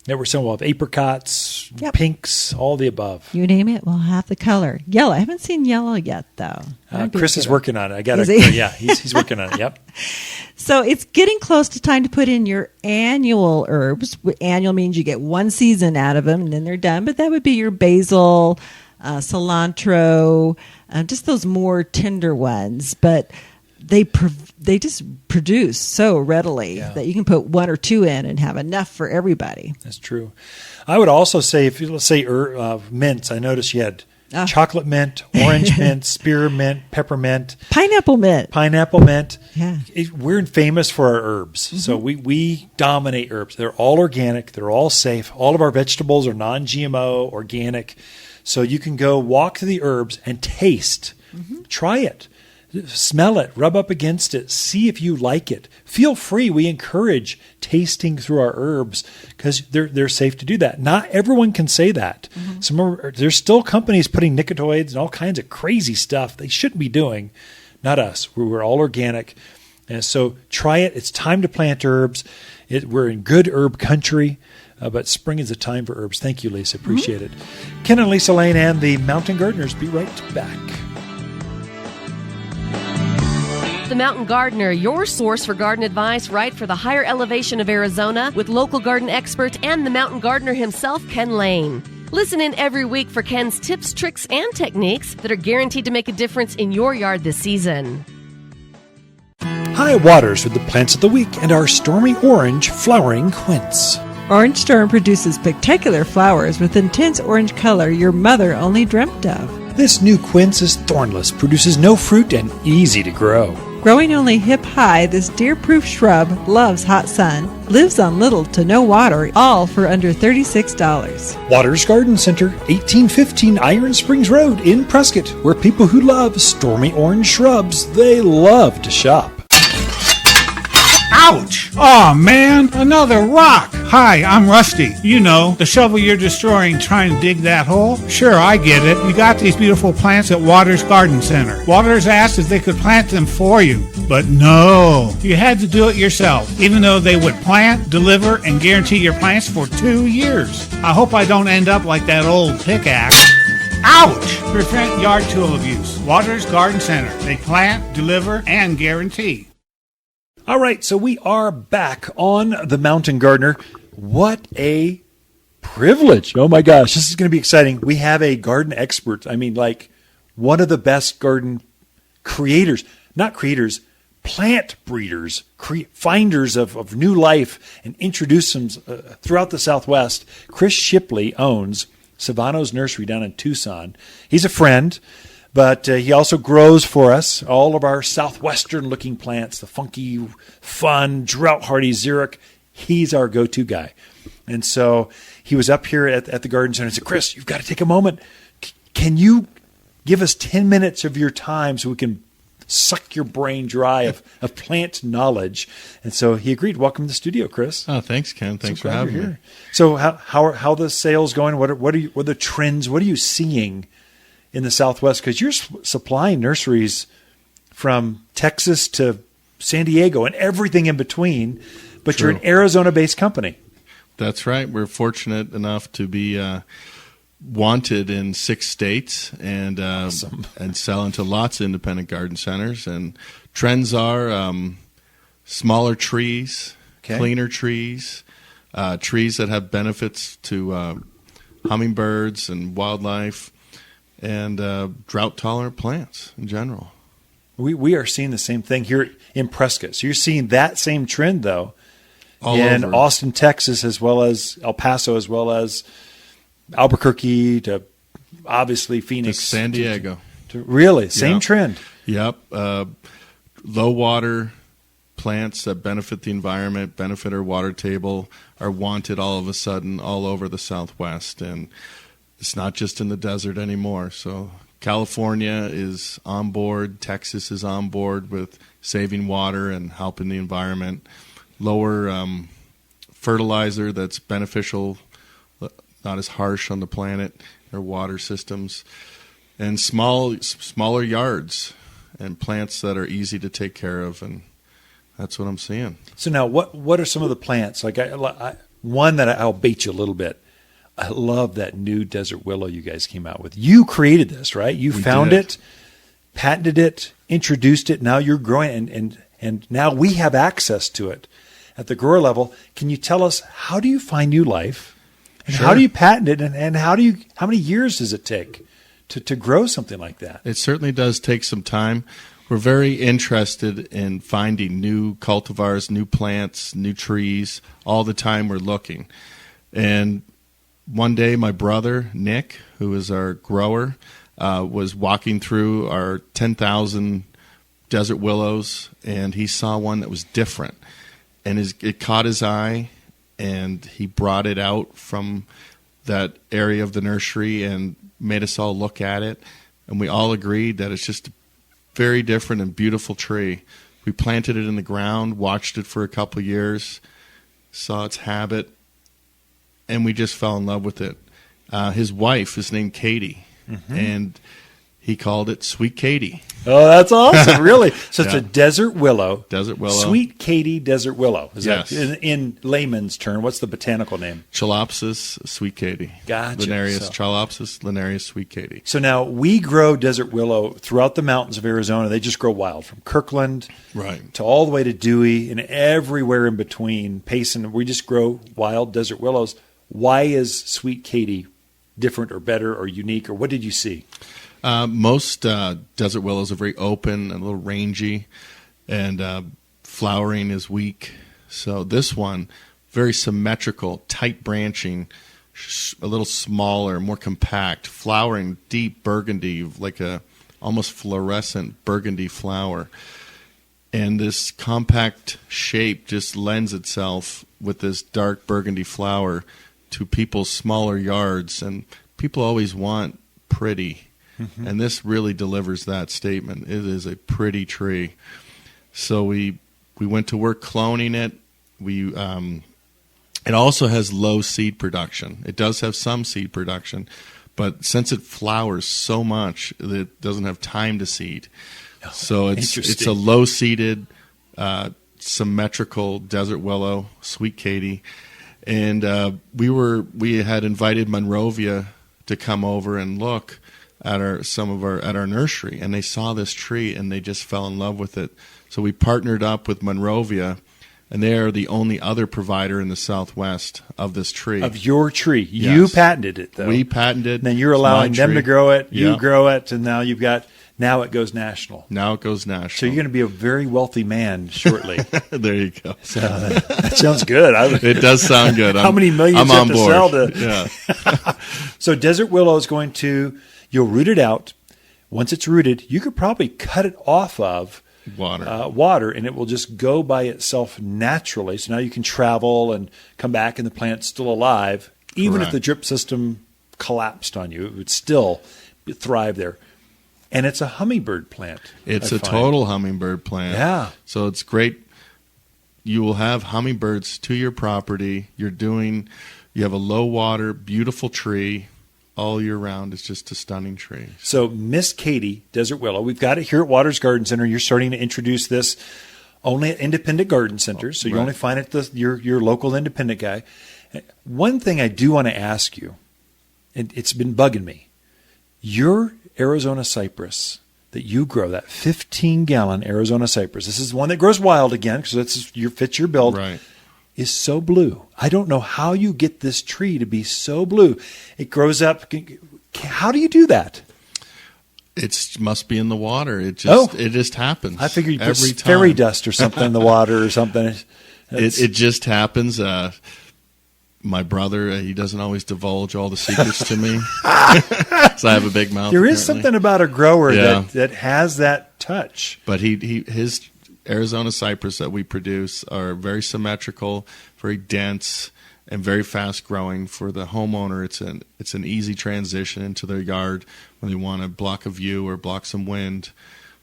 There were some of apricots, pinks, all the above. You name it, we'll have the color. Yellow. I haven't seen yellow yet, though. Chris is working on it. He's working on it. Yep. So it's getting close to time to put in your annual herbs. Annual means you get one season out of them, and then they're done. But that would be your basil, cilantro, just those more tender ones. But they just produce so readily that you can put one or two in and have enough for everybody. That's true. I would also say, if you, let's say mints, I noticed you had chocolate mint, orange mint, spearmint, peppermint, pineapple mint. Yeah, we're famous for our herbs, so we dominate herbs. They're all organic. They're all safe. All of our vegetables are non-GMO, organic. So you can go walk through the herbs and taste. Try it. Smell it, rub up against it, see if you like it. Feel free. We encourage tasting through our herbs because they're safe to do that. Not everyone can say that. There's still companies putting nicotinoids and all kinds of crazy stuff they shouldn't be doing. Not us. We're all organic. And so try it. It's time to plant herbs. We're in good herb country. But spring is a time for herbs. Thank you, Lisa. Appreciate it. Ken and Lisa Lane and the Mountain Gardeners be right back. The Mountain Gardener, your source for garden advice right for the higher elevation of Arizona, with local garden expert and the Mountain Gardener himself, Ken Lane. Listen in every week for Ken's tips, tricks, and techniques that are guaranteed to make a difference in your yard this season. High waters with the plants of the week and our stormy orange flowering quince. Orange Storm produces spectacular flowers with intense orange color your mother only dreamt of. This new quince is thornless, produces no fruit, and easy to grow. Growing only hip-high, this deer-proof shrub loves hot sun, lives on little to no water, all for under $36. Waters Garden Center, 1815 Iron Springs Road in Prescott, where people who love stormy orange shrubs, they love to shop. Ouch! Aw, man, another rock! Hi, I'm Rusty. You know, the shovel you're destroying trying to dig that hole? Sure, I get it. You got these beautiful plants at Waters Garden Center. Waters asked if they could plant them for you. But no, you had to do it yourself, even though they would plant, deliver, and guarantee your plants for 2 years. I hope I don't end up like that old pickaxe. Ouch! Prevent yard tool abuse. Waters Garden Center. They plant, deliver, and guarantee. All right, so we are back on the Mountain Gardener. What a privilege. Oh my gosh, this is going to be exciting. We have a garden expert. I mean, like one of the best garden creators, not creators, plant breeders, finders of new life and introduce them throughout the Southwest. Chris Shipley owns Savano's Nursery down in Tucson. He's a friend, but he also grows for us all of our southwestern-looking plants, the funky, fun, drought-hardy xeric. He's our go-to guy. And so he was up here at the garden center and said, Chris, you've got to take a moment. Can you give us 10 minutes of your time so we can suck your brain dry of plant knowledge? And so he agreed. Welcome to the studio, Chris. Oh, thanks, Ken. Thanks for having me. So how are the sales going? What are the trends? What are you seeing in the Southwest? Because you're supplying nurseries from Texas to San Diego and everything in between, but True. You're an Arizona-based company. That's right. We're fortunate enough to be wanted in 6 states and Awesome. and sell into lots of independent garden centers. And trends are smaller trees, Okay. cleaner trees, trees that have benefits to hummingbirds and wildlife, and drought-tolerant plants in general. We are seeing the same thing here in Prescott. So you're seeing that same trend, though, All in over. Austin, Texas, as well as El Paso, as well as Albuquerque to obviously Phoenix. To San Diego. Really, same Yeah. trend. Yep. Low water plants that benefit the environment, benefit our water table, are wanted all of a sudden all over the Southwest. And it's not just in the desert anymore. So California is on board. Texas is on board with saving water and helping the environment. Lower fertilizer that's beneficial, not as harsh on the planet, or water systems. And smaller yards and plants that are easy to take care of, and that's what I'm seeing. So now, what are some of the plants? Like one that I'll bait you a little bit. I love that new desert willow you guys came out with. You created this, right? You found did. it, patented it, introduced it. Now you're growing, and now we have access to it at the grower level. Can you tell us, how do you find new life, and Sure. how do you patent it, and how many years does it take to grow something like that? It certainly does take some time. We're very interested in finding new cultivars, new plants, new trees. All the time we're looking. And one day my brother, Nick, who is our grower, was walking through our 10,000 desert willows, and he saw one that was different. And it caught his eye, and he brought it out from that area of the nursery and made us all look at it. And we all agreed that it's just a very different and beautiful tree. We planted it in the ground, watched it for a couple of years, saw its habit, and we just fell in love with it. His wife is named Katie, and he called it Sweet Katie. Oh, that's awesome! Really, so it's Yeah. a desert willow. Desert willow. Sweet Katie desert willow. Is Yes. that in layman's term? What's the botanical name? Chalopsis Sweet Katie. Gotcha. Linarius, So- Chalopsis Linarius Sweet Katie. So now we grow desert willow throughout the mountains of Arizona. They just grow wild from Kirkland Right. to all the way to Dewey and everywhere in between. Payson, we just grow wild desert willows. Why is Sweet Katie different or better or unique, or what did you see? Most desert willows are very open and a little rangy, and flowering is weak. So this one, very symmetrical, tight branching, a little smaller, more compact, flowering deep burgundy, like a almost fluorescent burgundy flower. And this compact shape just lends itself with this dark burgundy flower to people's smaller yards. And people always want pretty. And this really delivers that statement. It is a pretty tree. So we went to work cloning it. It also has low seed production. It does have some seed production, but since it flowers so much, it doesn't have time to seed. So it's a low seeded, symmetrical desert willow, Sweet Katie, and we had invited Monrovia to come over and look at our nursery, and they saw this tree and they just fell in love with it. So we partnered up with Monrovia and they are the only other provider in the Southwest of this tree. Of your tree. Yes. You patented it, though. We patented. And then you're It's allowing my them tree. to grow it. You Yep. grow it, and now it goes national. Now it goes national. So you're going to be a very wealthy man shortly. There you go. So that sounds good. It does sound good. How many millions I'm you have on to board. sell to? Yeah. So desert willow is you'll root it out. Once it's rooted, you could probably cut it off of Water. and it will just go by itself naturally. So now you can travel and come back and the plant's still alive. Even if Correct. the drip system collapsed on you, it would still thrive there. And it's a hummingbird plant. It's I a find. total hummingbird plant. Yeah. So it's great. You will have hummingbirds to your property. You have a low water, beautiful tree all year round. It's just a stunning tree. So Miss Katie, Desert Willow, we've got it here at Waters Garden Center. You're starting to introduce this only at independent garden centers. So you Right. only find it at your local independent guy. One thing I do want to ask you, and it's been bugging me, your Arizona cypress that you grow, that 15-gallon Arizona cypress, this is one that grows wild again because fits your build, Right. is so blue. I don't know how you get this tree to be so blue. It grows up. How do you do that? It must be in the water. It just happens. I figured you put every time. fairy dust or something in the water or something. It just happens. My brother, he doesn't always divulge all the secrets to me. So I have a big mouth. There is something about a grower Yeah. that has that touch. But his Arizona cypress that we produce are very symmetrical, very dense, and very fast growing. For the homeowner, it's an easy transition into their yard when they want to block a view or block some wind,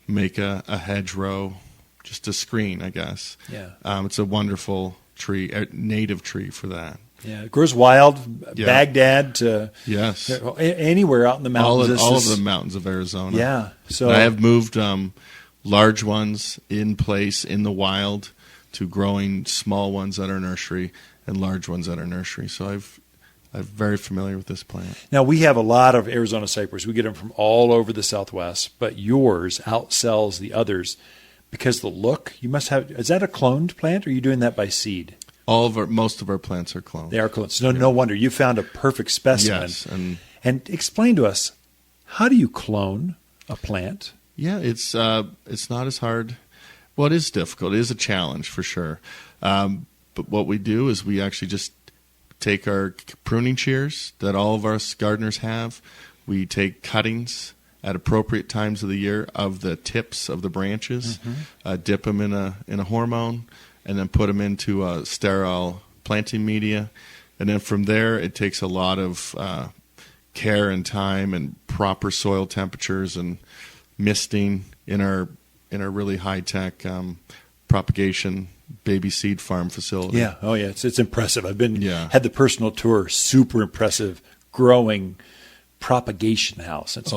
make a hedgerow, just a screen, I guess. Yeah. It's a wonderful tree, a native tree for that. Yeah, it grows wild, Yeah. Baghdad to Yes. anywhere out in the mountains. All of the mountains of Arizona. Yeah. So And I have moved large ones in place in the wild to growing small ones that are nursery and large ones that are nursery. So I'm very familiar with this plant. now we have a lot of Arizona cypress. We get them from all over the Southwest, but yours outsells the others because the look. You must have. Is that a cloned plant, or are you doing that by seed? Most of our plants are cloned. They are cloned. So no wonder you found a perfect specimen. Yes, and explain to us, how do you clone a plant? yeah, it's not as hard. Well, it is difficult. It is a challenge for sure. But what we do is we actually just take our pruning shears that all of us gardeners have. We take cuttings at appropriate times of the year of the tips of the branches, dip them in a hormone, and then put them into a sterile planting media. And then from there, it takes a lot of care and time and proper soil temperatures and misting in our really high-tech propagation baby seed farm facility. Yeah. Oh, yeah. It's impressive. I've Yeah. had the personal tour. Super impressive growing propagation house. It's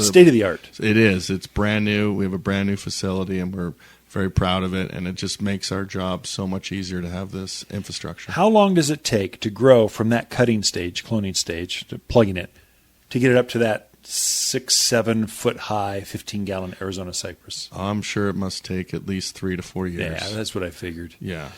state of the art. It is. It's brand new. We have a brand new facility, and we're very proud of it. And it just makes our job so much easier to have this infrastructure. How long does it take to grow from that cutting stage, cloning stage, to plugging it, to get it up to that 6-7 foot high 15-gallon Arizona cypress? I'm sure it must take at least 3 to 4 years. Yeah, that's what I figured. Yeah.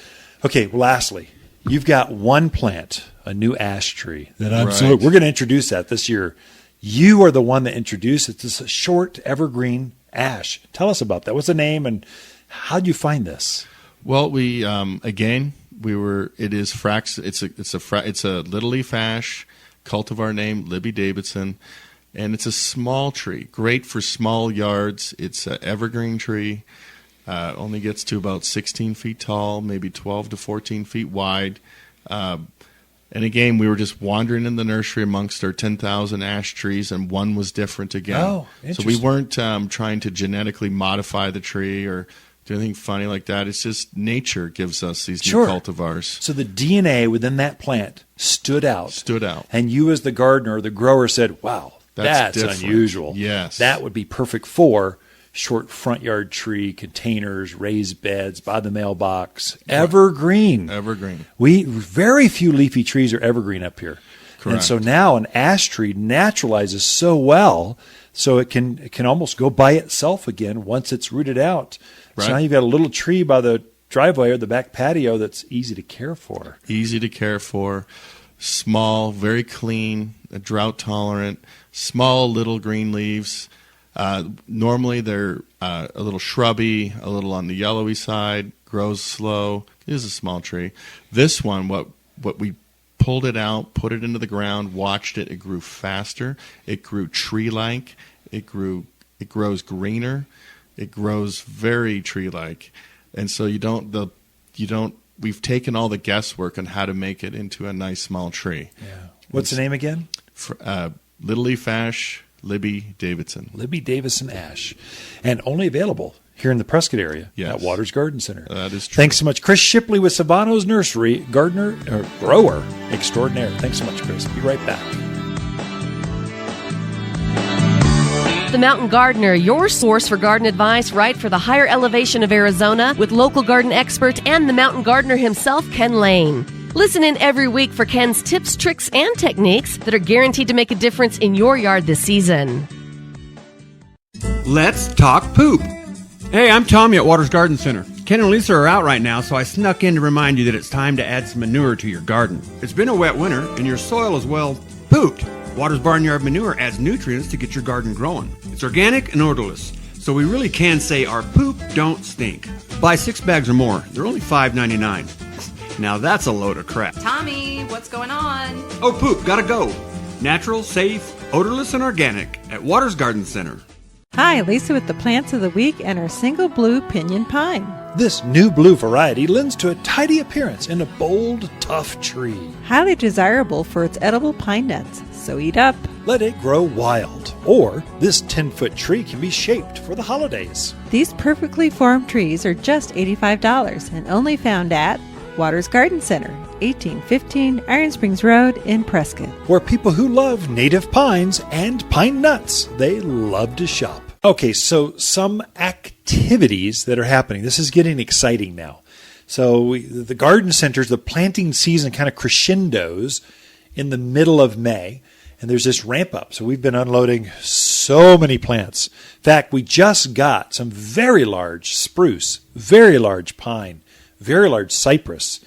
Okay, well, lastly, you've got one plant, a new ash tree that Right. we're going to introduce that this year. You are the one that introduced it. This is a short evergreen ash. Tell us about that. What's the name and how'd you find this? Well, we it is it's a little leaf ash, cultivar name Libby Davidson, and it's a small tree, great for small yards. It's an evergreen tree, only gets to about 16 feet tall, maybe 12 to 14 feet wide. And again, we were just wandering in the nursery amongst our 10,000 ash trees, and one was different again. Oh, so we interesting. weren't trying to genetically modify the tree or do anything funny like that. It's just nature gives us these Sure. new cultivars. So the DNA within that plant stood out. And you as the gardener or the grower said, wow, that's different. unusual. Yes. That would be perfect for short front yard tree, containers, raised beds, by the mailbox, evergreen. Evergreen. Very few leafy trees are evergreen up here. Correct. And so now an ash tree naturalizes so well, so it can almost go by itself again once it's rooted out. Right. So now you've got a little tree by the driveway or the back patio that's easy to care for. Easy to care for, small, very clean, drought tolerant, small little green leaves. Normally they're a little shrubby, a little on the yellowy side, grows slow. It is a small tree. This one, what we pulled it out, put it into the ground, watched it. It grew faster. It grew tree-like. It grows greener. It grows very tree-like. And so we've taken all the guesswork on how to make it into a nice small tree. Yeah. What's the name again? Little Leaf Ash, Libby Davidson. Libby Davidson Ash. And only available here in the Prescott area at Waters Garden Center. That is true. Thanks so much. Chris Shipley with Savano's Nursery, grower extraordinaire. Thanks so much, Chris. Be right back. The Mountain Gardener, your source for garden advice right for the higher elevation of Arizona with local garden expert and the Mountain Gardener himself, Ken Lane. Listen in every week for Ken's tips, tricks, and techniques that are guaranteed to make a difference in your yard this season. Let's talk poop. Hey, I'm Tommy at Waters Garden Center. Ken and Lisa are out right now, so I snuck in to remind you that it's time to add some manure to your garden. It's been a wet winter, and your soil is, well, pooped. Waters Barnyard Manure adds nutrients to get your garden growing. It's organic and odorless, so we really can say our poop don't stink. Buy 6 bags or more. They're only $5.99. Now that's a load of crap. Tommy, what's going on? Oh, poop, gotta go. Natural, safe, odorless, and organic at Waters Garden Center. Hi, Lisa with the plants of the week and our single blue pinyon pine. This new blue variety lends to a tidy appearance in a bold, tough tree. Highly desirable for its edible pine nuts, so eat up. Let it grow wild. Or this 10-foot tree can be shaped for the holidays. These perfectly formed trees are just $85 and only found at Waters Garden Center, 1815 Iron Springs Road in Prescott. Where people who love native pines and pine nuts, they love to shop. Okay, so some activities that are happening. This is getting exciting now. So the garden centers, the planting season kind of crescendos in the middle of May, and there's this ramp up. So we've been unloading so many plants. In fact, we just got some very large spruce, very large pine, very large cypress.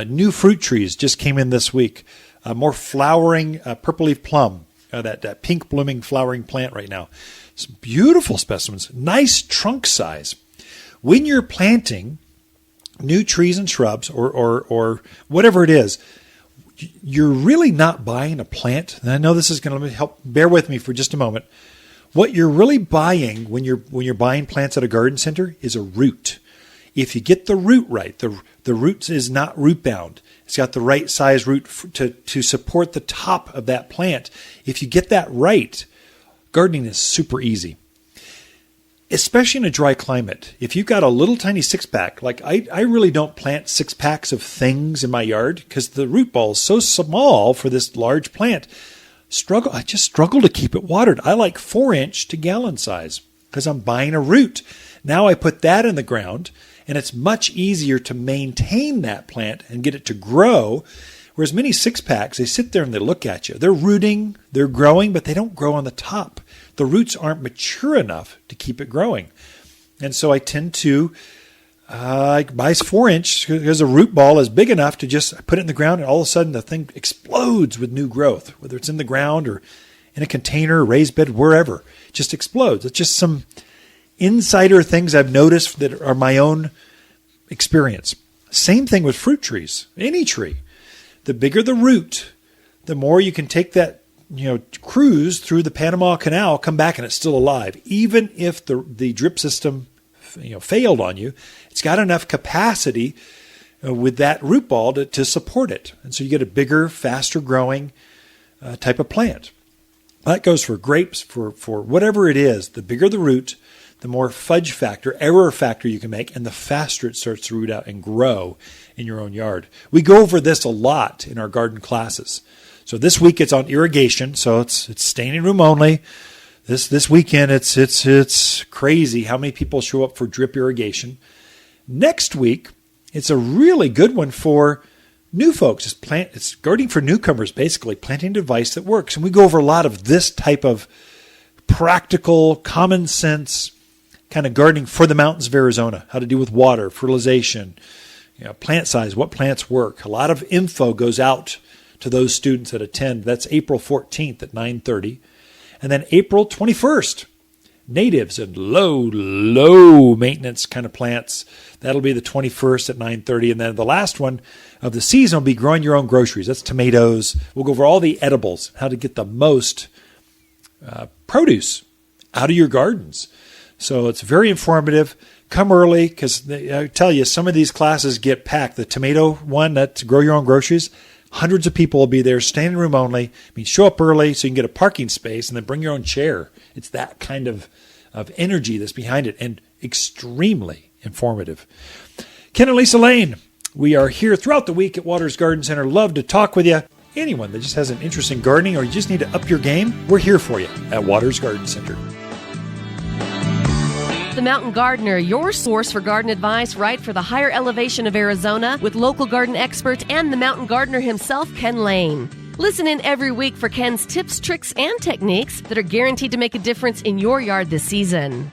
New fruit trees just came in this week. More flowering purple leaf plum, that pink blooming flowering plant right now. Some beautiful specimens, nice trunk size. When you're planting new trees and shrubs or whatever it is, you're really not buying a plant. And I know this is going to help. Bear with me for just a moment. What you're really buying when you're buying plants at a garden center is a root. If you get the root right, the root is not root bound. It's got the right size root to support the top of that plant. If you get that right, gardening is super easy. Especially in a dry climate. If you've got a little tiny 6-pack, like I really don't plant 6-packs of things in my yard because the root ball is so small for this large plant. I just struggle to keep it watered. I like 4-inch to gallon size because I'm buying a root. Now I put that in the ground, and it's much easier to maintain that plant and get it to grow. Whereas many 6-packs, they sit there and they look at you. They're rooting, they're growing, but they don't grow on the top. The roots aren't mature enough to keep it growing. And so I tend to buy 4-inch because a root ball is big enough to just put it in the ground, and all of a sudden the thing explodes with new growth, whether it's in the ground or in a container, raised bed, wherever. It just explodes. It's just some insider things I've noticed that are my own experience. Same thing with fruit trees, any tree. The bigger the root, the more you can take that, cruise through the Panama Canal, come back and it's still alive. Even if the drip system, failed on you, it's got enough capacity with that root ball to support it. And so you get a bigger, faster growing type of plant. That goes for grapes, for whatever it is. The bigger the root, the more fudge factor, error factor you can make, and the faster it starts to root out and grow in your own yard. We go over this a lot in our garden classes. So this week it's on irrigation, so it's standing room only. This weekend it's crazy how many people show up for drip irrigation. Next week it's a really good one for new folks. It's gardening for newcomers, basically planting a device that works. And we go over a lot of this type of practical, common sense kind of gardening for the mountains of Arizona, how to deal with water, fertilization, plant size, what plants work. A lot of info goes out to those students that attend. That's April 14th at 9:30. And then April 21st, natives and low maintenance kind of plants. That'll be the 21st at 9:30. And then the last one of the season will be growing your own groceries. That's tomatoes. We'll go over all the edibles, how to get the most produce out of your gardens. So it's very informative. Come early because I tell you, some of these classes get packed. The tomato one, that's grow your own groceries, hundreds of people will be there, standing room only. I mean, show up early so you can get a parking space and then bring your own chair. It's that kind of energy that's behind it and extremely informative. Ken and Lisa Lane, we are here throughout the week at Waters Garden Center. Love to talk with you. Anyone that just has an interest in gardening or you just need to up your game, we're here for you at Waters Garden Center. The Mountain Gardener, your source for garden advice right for the higher elevation of Arizona with local garden expert and the Mountain Gardener himself, Ken Lane. Listen in every week for Ken's tips, tricks, and techniques that are guaranteed to make a difference in your yard this season.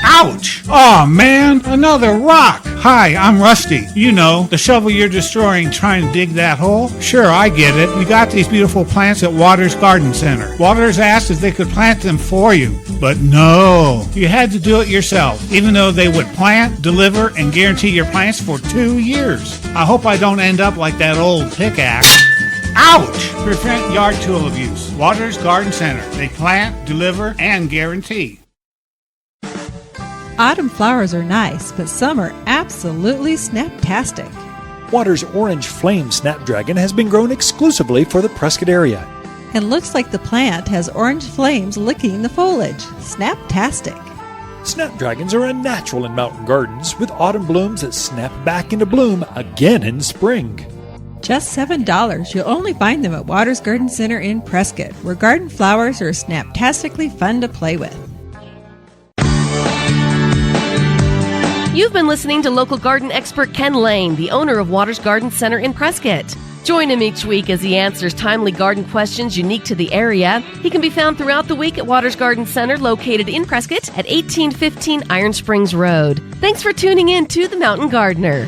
Ouch! Aw, man, another rock! Hi, I'm Rusty. You know, the shovel you're destroying trying to dig that hole? Sure, I get it. We got these beautiful plants at Waters Garden Center. Waters asked if they could plant them for you. But no, you had to do it yourself, even though they would plant, deliver, and guarantee your plants for 2 years. I hope I don't end up like that old pickaxe. Ouch! Prevent yard tool abuse. Waters Garden Center. They plant, deliver, and guarantee. Autumn flowers are nice, but some are absolutely snaptastic. Waters Orange Flame Snapdragon has been grown exclusively for the Prescott area. And looks like the plant has orange flames licking the foliage. Snaptastic. Snapdragons are a natural in mountain gardens with autumn blooms that snap back into bloom again in spring. Just $7. You'll only find them at Waters Garden Center in Prescott, where garden flowers are snaptastically fun to play with. You've been listening to local garden expert Ken Lane, the owner of Waters Garden Center in Prescott. Join him each week as he answers timely garden questions unique to the area. He can be found throughout the week at Waters Garden Center, located in Prescott at 1815 Iron Springs Road. Thanks for tuning in to The Mountain Gardener.